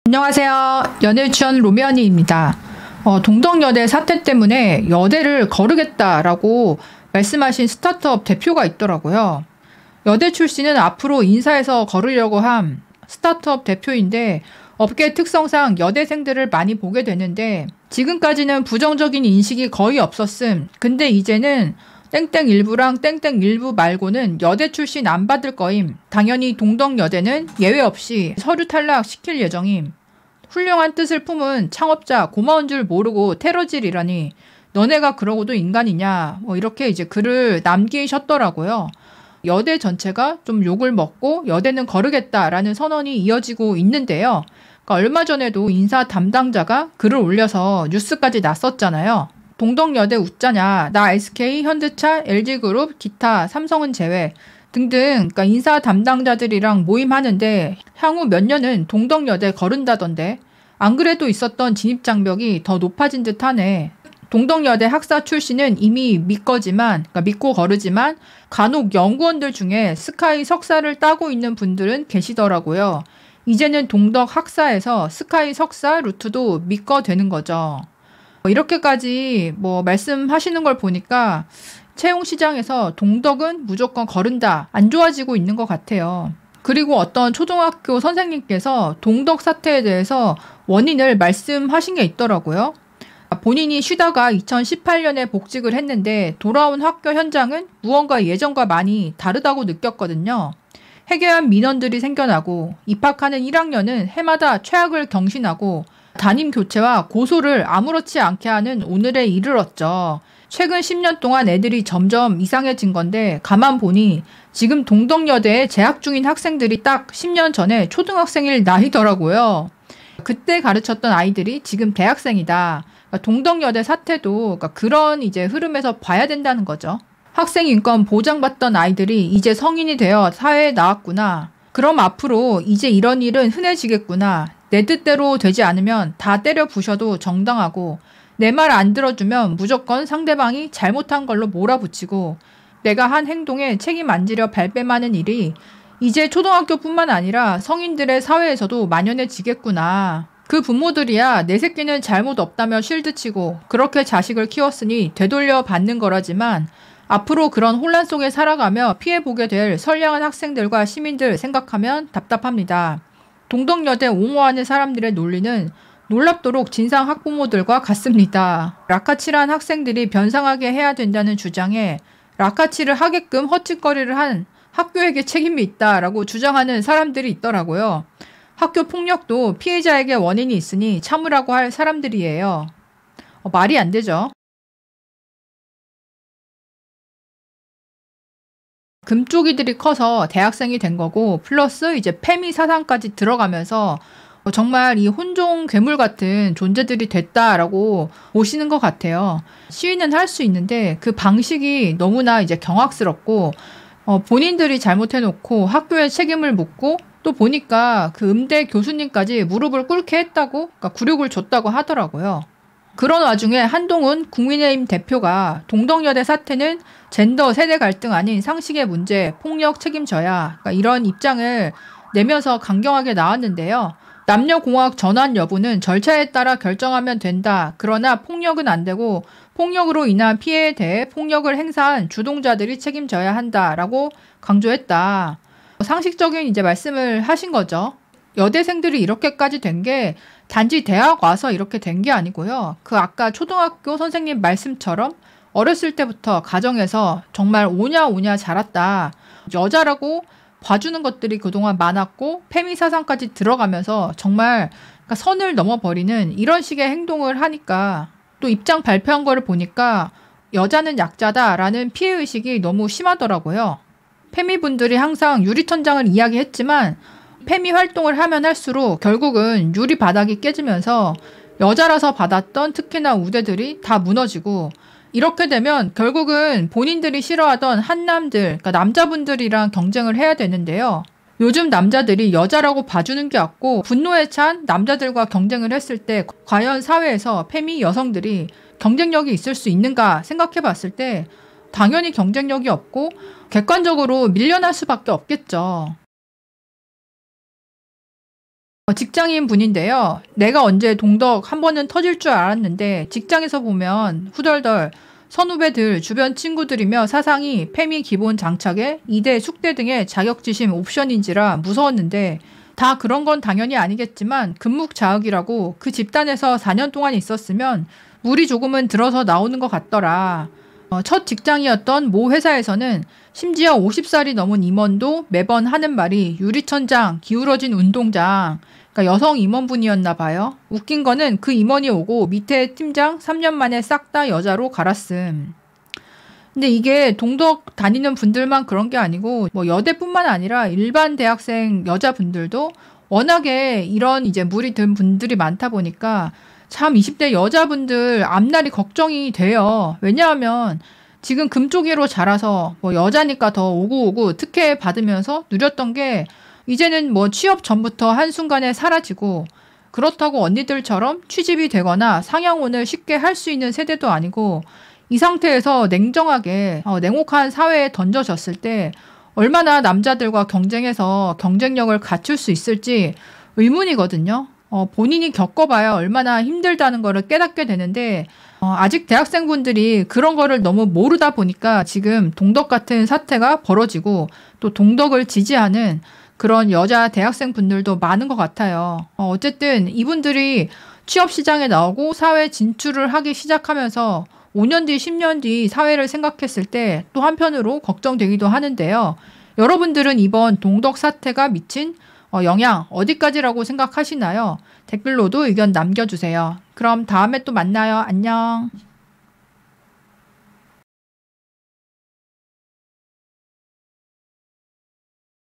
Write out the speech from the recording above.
안녕하세요. 연예유치원 로미언니입니다. 동덕여대 사태 때문에 여대를 거르겠다라고 말씀하신 스타트업 대표가 있더라고요. 여대 출신은 앞으로 인사해서 거르려고 함 스타트업 대표인데 업계 특성상 여대생들을 많이 보게 되는데 지금까지는 부정적인 인식이 거의 없었음. 근데 이제는 땡땡 일부랑 땡땡 일부 말고는 여대 출신 안 받을 거임. 당연히 동덕여대는 예외 없이 서류 탈락 시킬 예정임. 훌륭한 뜻을 품은 창업자 고마운 줄 모르고 테러질이라니 너네가 그러고도 인간이냐 이렇게 이제 글을 남기셨더라고요. 여대 전체가 좀 욕을 먹고 여대는 거르겠다라는 선언이 이어지고 있는데요. 그러니까 얼마 전에도 인사 담당자가 글을 올려서 뉴스까지 났었잖아요. 동덕여대 웃자냐, 나 SK, 현대차, LG그룹, 기타, 삼성은 제외 등등 그러니까 인사 담당자들이랑 모임하는데 향후 몇 년은 동덕여대 거른다던데 안 그래도 있었던 진입장벽이 더 높아진 듯하네. 동덕여대 학사 출신은 이미 그러니까 믿고 거르지만 간혹 연구원들 중에 스카이 석사를 따고 있는 분들은 계시더라고요. 이제는 동덕 학사에서 스카이 석사 루트도 믿거 되는 거죠. 이렇게까지 말씀하시는 걸 보니까 채용 시장에서 동덕은 무조건 거른다, 안 좋아지고 있는 것 같아요. 그리고 어떤 초등학교 선생님께서 동덕 사태에 대해서 원인을 말씀하신 게 있더라고요. 본인이 쉬다가 2018년에 복직을 했는데 돌아온 학교 현장은 무언가 예전과 많이 다르다고 느꼈거든요. 해괴한 민원들이 생겨나고 입학하는 1학년은 해마다 최악을 경신하고 담임 교체와 고소를 아무렇지 않게 하는 오늘에 이르렀죠. 최근 10년 동안 애들이 점점 이상해진 건데 가만 보니 지금 동덕여대에 재학 중인 학생들이 딱 10년 전에 초등학생일 나이더라고요. 그때 가르쳤던 아이들이 지금 대학생이다. 그러니까 동덕여대 사태도 그런 이제 흐름에서 봐야 된다는 거죠. 학생 인권 보장받던 아이들이 이제 성인이 되어 사회에 나왔구나. 그럼 앞으로 이제 이런 일은 흔해지겠구나. 내 뜻대로 되지 않으면 다 때려 부셔도 정당하고 내 말 안 들어주면 무조건 상대방이 잘못한 걸로 몰아붙이고 내가 한 행동에 책임 안 지려 발뺌하는 일이 이제 초등학교뿐만 아니라 성인들의 사회에서도 만연해지겠구나. 그 부모들이야 내 새끼는 잘못 없다며 실드치고 그렇게 자식을 키웠으니 되돌려 받는 거라지만 앞으로 그런 혼란 속에 살아가며 피해보게 될 선량한 학생들과 시민들 생각하면 답답합니다. 동덕여대 옹호하는 사람들의 논리는 놀랍도록 진상 학부모들과 같습니다. 라카칠한 학생들이 변상하게 해야 된다는 주장에 라카칠을 하게끔 헛짓거리를 한 학교에게 책임이 있다라고 주장하는 사람들이 있더라고요. 학교 폭력도 피해자에게 원인이 있으니 참으라고 할 사람들이에요. 말이 안 되죠. 금쪽이들이 커서 대학생이 된 거고 플러스 이제 페미 사상까지 들어가면서 정말 이 혼종 괴물 같은 존재들이 됐다라고 보시는 것 같아요. 시위는 할 수 있는데 그 방식이 너무나 이제 경악스럽고 본인들이 잘못해놓고 학교에 책임을 묻고 또 보니까 그 음대 교수님까지 무릎을 꿇게 했다고 그러니까 굴욕을 줬다고 하더라고요. 그런 와중에 한동훈 국민의힘 대표가 동덕여대 사태는 젠더 세대 갈등 아닌 상식의 문제, 폭력 책임져야 그러니까 이런 입장을 내면서 강경하게 나왔는데요. 남녀공학 전환 여부는 절차에 따라 결정하면 된다. 그러나 폭력은 안 되고 폭력으로 인한 피해에 대해 폭력을 행사한 주동자들이 책임져야 한다라고 강조했다. 상식적인 이제 말씀을 하신 거죠. 여대생들이 이렇게까지 된 게 단지 대학 와서 이렇게 된 게 아니고요. 그 아까 초등학교 선생님 말씀처럼 어렸을 때부터 가정에서 정말 오냐 자랐다. 여자라고 봐주는 것들이 그동안 많았고 페미 사상까지 들어가면서 정말 선을 넘어버리는 이런 식의 행동을 하니까 또 입장 발표한 거를 보니까 여자는 약자다라는 피해의식이 너무 심하더라고요. 페미분들이 항상 유리천장을 이야기했지만 페미 활동을 하면 할수록 결국은 유리 바닥이 깨지면서 여자라서 받았던 특히나 우대들이 다 무너지고 이렇게 되면 결국은 본인들이 싫어하던 한남들, 그러니까 남자분들이랑 경쟁을 해야 되는데요. 요즘 남자들이 여자라고 봐주는 게 없고 분노에 찬 남자들과 경쟁을 했을 때 과연 사회에서 페미 여성들이 경쟁력이 있을 수 있는가 생각해 봤을 때 당연히 경쟁력이 없고 객관적으로 밀려날 수밖에 없겠죠. 직장인 분인데요. 내가 언제 동덕 한 번은 터질 줄 알았는데 직장에서 보면 후덜덜 선후배들, 주변 친구들이며 사상이 페미 기본 장착에 이대 숙대 등의 자격지심 옵션인지라 무서웠는데 다 그런 건 당연히 아니겠지만 금묵자흑이라고 그 집단에서 4년 동안 있었으면 물이 조금은 들어서 나오는 것 같더라. 첫 직장이었던 모 회사에서는 심지어 50살이 넘은 임원도 매번 하는 말이 유리천장, 기울어진 운동장, 그러니까 여성 임원분이었나 봐요. 웃긴 거는 그 임원이 오고 밑에 팀장 3년 만에 싹 다 여자로 갈았음. 근데 이게 동덕 다니는 분들만 그런 게 아니고 뭐 여대뿐만 아니라 일반 대학생 여자분들도 워낙에 이런 이제 물이 든 분들이 많다 보니까 참 20대 여자분들 앞날이 걱정이 돼요. 왜냐하면 지금 금쪽이로 자라서 뭐 여자니까 더 오구오구 특혜 받으면서 누렸던 게 이제는 뭐 취업 전부터 한순간에 사라지고 그렇다고 언니들처럼 취직이 되거나 상여혼을 쉽게 할 수 있는 세대도 아니고 이 상태에서 냉정하게 냉혹한 사회에 던져졌을 때 얼마나 남자들과 경쟁해서 경쟁력을 갖출 수 있을지 의문이거든요. 본인이 겪어봐야 얼마나 힘들다는 거를 깨닫게 되는데 아직 대학생분들이 그런 거를 너무 모르다 보니까 지금 동덕 같은 사태가 벌어지고 또 동덕을 지지하는 그런 여자 대학생분들도 많은 것 같아요. 어쨌든 이분들이 취업시장에 나오고 사회 진출을 하기 시작하면서 5년 뒤, 10년 뒤 사회를 생각했을 때 또 한편으로 걱정되기도 하는데요. 여러분들은 이번 동덕 사태가 미친 영향 어디까지라고 생각하시나요? 댓글로도 의견 남겨주세요. 그럼 다음에 또 만나요. 안녕.